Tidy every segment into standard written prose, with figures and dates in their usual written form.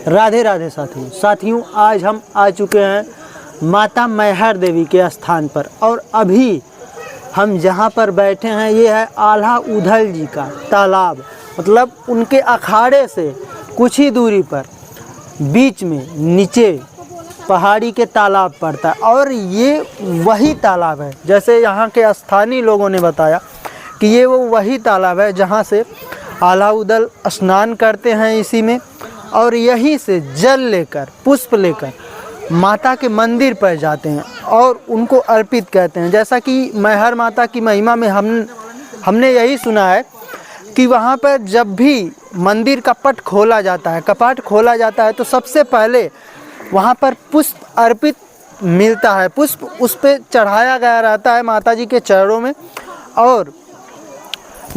राधे राधे साथियों, आज हम आ चुके हैं माता मैहर देवी के स्थान पर और अभी हम जहाँ पर बैठे हैं ये है आल्हा उदल जी का तालाब। मतलब उनके अखाड़े से कुछ ही दूरी पर बीच में नीचे पहाड़ी के तालाब पड़ता है और ये वही तालाब है, जैसे यहाँ के स्थानीय लोगों ने बताया कि ये वो वही तालाब है जहाँ से आल्हा उदल स्नान करते हैं इसी में, और यहीं से जल लेकर पुष्प लेकर माता के मंदिर पर जाते हैं और उनको अर्पित करते हैं। जैसा कि मैहर माता की महिमा में हमने यही सुना है कि वहाँ पर जब भी मंदिर का कपाट खोला जाता है तो सबसे पहले वहाँ पर पुष्प अर्पित मिलता है, पुष्प उस पर चढ़ाया गया रहता है माता जी के चरणों में, और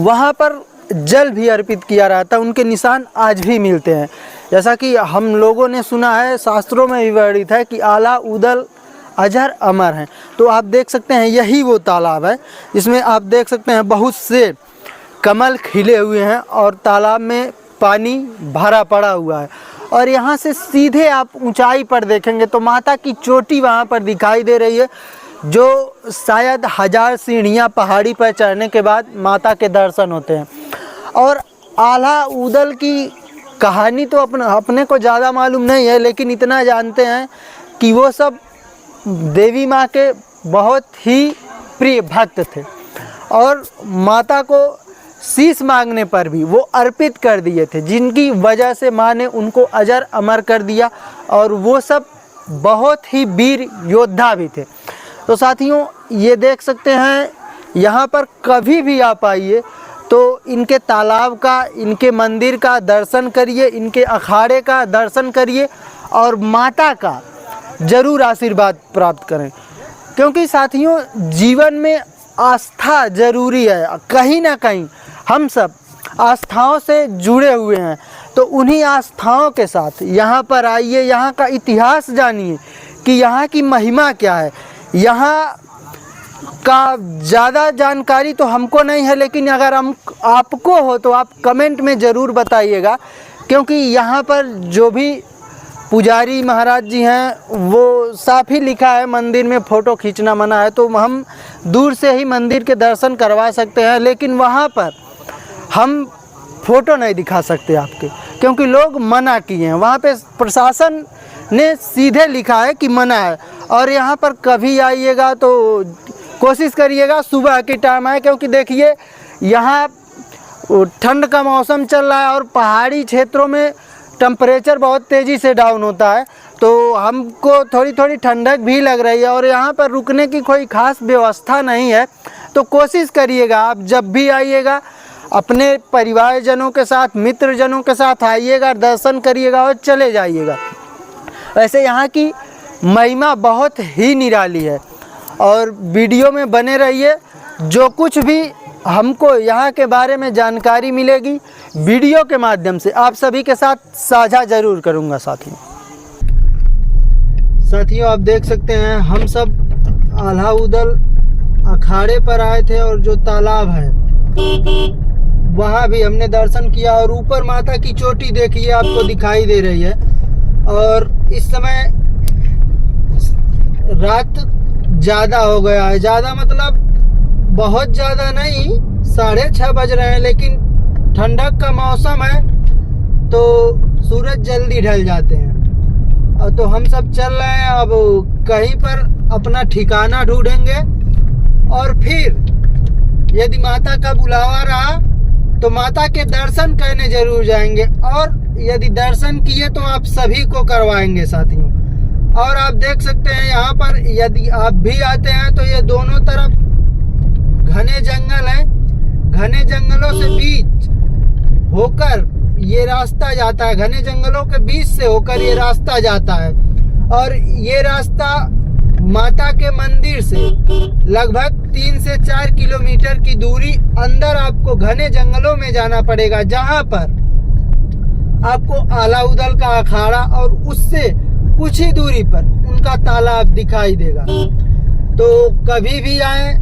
वहाँ पर जल भी अर्पित किया रहता है। उनके निशान आज भी मिलते हैं। जैसा कि हम लोगों ने सुना है, शास्त्रों में भी वर्णित है कि आल्हा उदल अजर अमर हैं। तो आप देख सकते हैं यही वो तालाब है जिसमें आप देख सकते हैं बहुत से कमल खिले हुए हैं और तालाब में पानी भरा पड़ा हुआ है। और यहाँ से सीधे आप ऊंचाई पर देखेंगे तो माता की चोटी वहाँ पर दिखाई दे रही है, जो शायद 1000 सीढ़ियाँ पहाड़ी पर चढ़ने के बाद माता के दर्शन होते हैं। और आल्हा उदल की कहानी तो अपने को ज़्यादा मालूम नहीं है, लेकिन इतना जानते हैं कि वो सब देवी माँ के बहुत ही प्रिय भक्त थे और माता को शीश मांगने पर भी वो अर्पित कर दिए थे, जिनकी वजह से माँ ने उनको अजर अमर कर दिया। और वो सब बहुत ही वीर योद्धा भी थे। तो साथियों, ये देख सकते हैं यहाँ पर कभी भी आप आइए तो इनके तालाब का, इनके मंदिर का दर्शन करिए, इनके अखाड़े का दर्शन करिए और माता का ज़रूर आशीर्वाद प्राप्त करें। क्योंकि साथियों, जीवन में आस्था ज़रूरी है। कहीं ना कहीं हम सब आस्थाओं से जुड़े हुए हैं, तो उन्हीं आस्थाओं के साथ यहाँ पर आइए, यहाँ का इतिहास जानिए कि यहाँ की महिमा क्या है। यहाँ का ज़्यादा जानकारी तो हमको नहीं है, लेकिन अगर आपको हो तो आप कमेंट में ज़रूर बताइएगा। क्योंकि यहाँ पर जो भी पुजारी महाराज जी हैं वो साफ ही लिखा है मंदिर में फ़ोटो खींचना मना है, तो हम दूर से ही मंदिर के दर्शन करवा सकते हैं, लेकिन वहाँ पर हम फ़ोटो नहीं दिखा सकते आपके, क्योंकि लोग मना किए हैं। वहाँ पे प्रशासन ने सीधे लिखा है कि मना है। और यहाँ पर कभी आइएगा तो कोशिश करिएगा सुबह के टाइम आए, क्योंकि देखिए यहाँ ठंड का मौसम चल रहा है और पहाड़ी क्षेत्रों में टेम्परेचर बहुत तेज़ी से डाउन होता है, तो हमको थोड़ी ठंडक भी लग रही है और यहाँ पर रुकने की कोई ख़ास व्यवस्था नहीं है। तो कोशिश करिएगा आप जब भी आइएगा अपने परिवारजनों के साथ, मित्रजनों के साथ आइएगा, दर्शन करिएगा और चले जाइएगा। वैसे यहाँ की महिमा बहुत ही निराली है और वीडियो में बने रहिए। जो कुछ भी हमको यहाँ के बारे में जानकारी मिलेगी वीडियो के माध्यम से आप सभी के साथ साझा ज़रूर करूँगा। साथियों, आप देख सकते हैं हम सब आल्हा उदल अखाड़े पर आए थे और जो तालाब है वहाँ भी हमने दर्शन किया और ऊपर माता की चोटी देखिए आपको दिखाई दे रही है। और इस समय रात ज़्यादा हो गया है, ज़्यादा मतलब बहुत ज़्यादा नहीं, 6:30 बज रहे हैं, लेकिन ठंडक का मौसम है तो सूरज जल्दी ढल जाते हैं। और तो हम सब चल रहे हैं, अब कहीं पर अपना ठिकाना ढूंढेंगे और फिर यदि माता का बुलावा रहा तो माता के दर्शन करने जरूर जाएंगे, और यदि दर्शन किए तो आप सभी को करवाएंगे साथियों। और आप देख सकते हैं यहाँ पर यदि आप भी आते हैं तो ये दोनों तरफ घने जंगल हैं, घने जंगलों से बीच होकर ये रास्ता जाता है, घने जंगलों के बीच से होकर ये रास्ता जाता है। और ये रास्ता माता के मंदिर से लगभग 3 से 4 किलोमीटर की दूरी अंदर आपको घने जंगलों में जाना पड़ेगा, जहां पर आपको आल्हा उदल का अखाड़ा और उससे कुछ ही दूरी पर उनका तालाब दिखाई देगा। तो कभी भी आए,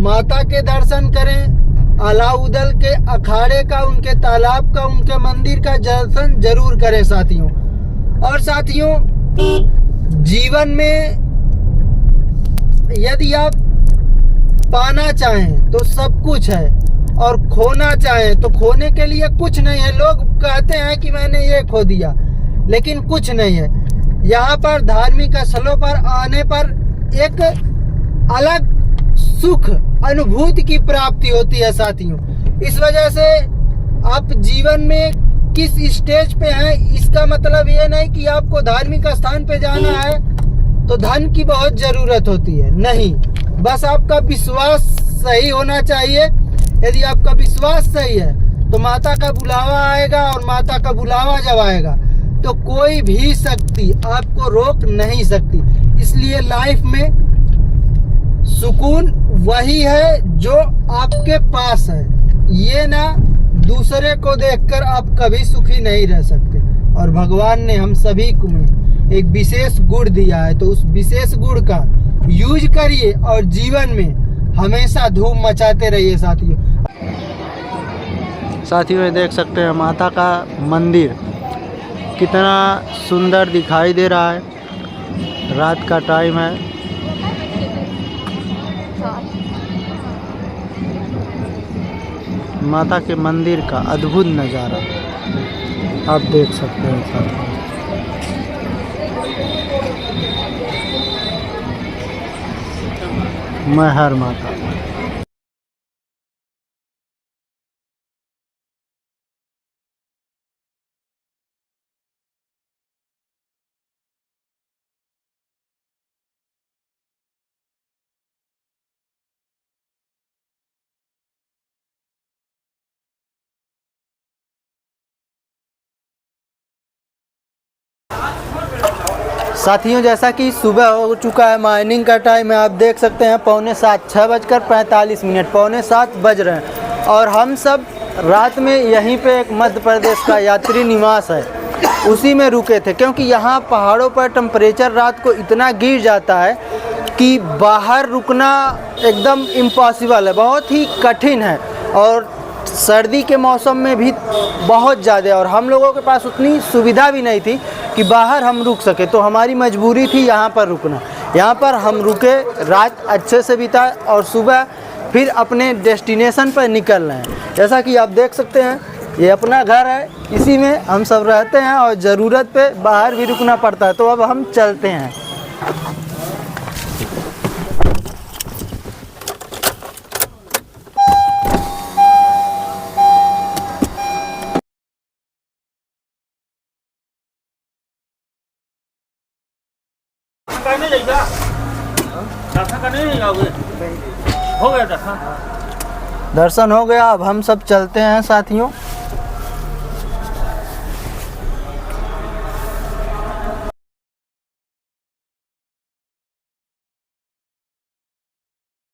माता के दर्शन करें, आल्हा उदल के अखाड़े का, उनके तालाब का, उनके मंदिर का दर्शन जरूर करें साथियों। और साथियों, जीवन में यदि आप पाना चाहें तो सब कुछ है, और खोना चाहें तो खोने के लिए कुछ नहीं है। लोग कहते हैं कि मैंने ये खो दिया, लेकिन कुछ नहीं है। यहाँ पर धार्मिक स्थलों पर आने पर एक अलग सुख अनुभूति की प्राप्ति होती है साथियों। इस वजह से आप जीवन में किस स्टेज पे हैं, इसका मतलब ये नहीं कि आपको धार्मिक स्थान पे जाना है तो धन की बहुत जरूरत होती है। नहीं, बस आपका विश्वास सही होना चाहिए। यदि आपका विश्वास सही है तो माता का बुलावा आएगा, और माता का बुलावा जब आएगा तो कोई भी शक्ति आपको रोक नहीं सकती। इसलिए लाइफ में सुकून वही है जो आपके पास है। ये ना दूसरे को देखकर आप कभी सुखी नहीं रह सकते। और भगवान ने हम सभी को में एक विशेष गुण दिया है, तो उस विशेष गुण का यूज करिए और जीवन में हमेशा धूम मचाते रहिए साथियों। साथियों, ये देख सकते हैं माता का मंदिर कितना सुंदर दिखाई दे रहा है। रात का टाइम है। माता के मंदिर का अद्भुत नज़ारा आप देख सकते हैं साथियों। मैहर माता। साथियों, जैसा कि सुबह हो चुका है, मॉर्निंग का टाइम है। आप देख सकते हैं 6:45, 6:45, 7:15 बज रहे हैं, और हम सब रात में यहीं पे एक मध्य प्रदेश का यात्री निवास है उसी में रुके थे, क्योंकि यहाँ पहाड़ों पर टेम्परेचर रात को इतना गिर जाता है कि बाहर रुकना एकदम इम्पॉसिबल है, बहुत ही कठिन है। और सर्दी के मौसम में भी बहुत ज़्यादा, और हम लोगों के पास उतनी सुविधा भी नहीं थी कि बाहर हम रुक सके, तो हमारी मजबूरी थी यहाँ पर रुकना। यहाँ पर हम रुके, रात अच्छे से बिताए, और सुबह फिर अपने डेस्टिनेशन पर निकल रहे हैं। जैसा कि आप देख सकते हैं, ये अपना घर है, इसी में हम सब रहते हैं, और ज़रूरत पे बाहर भी रुकना पड़ता है। तो अब हम चलते हैं। दर्शन हो गया, अब हम सब चलते हैं साथियों।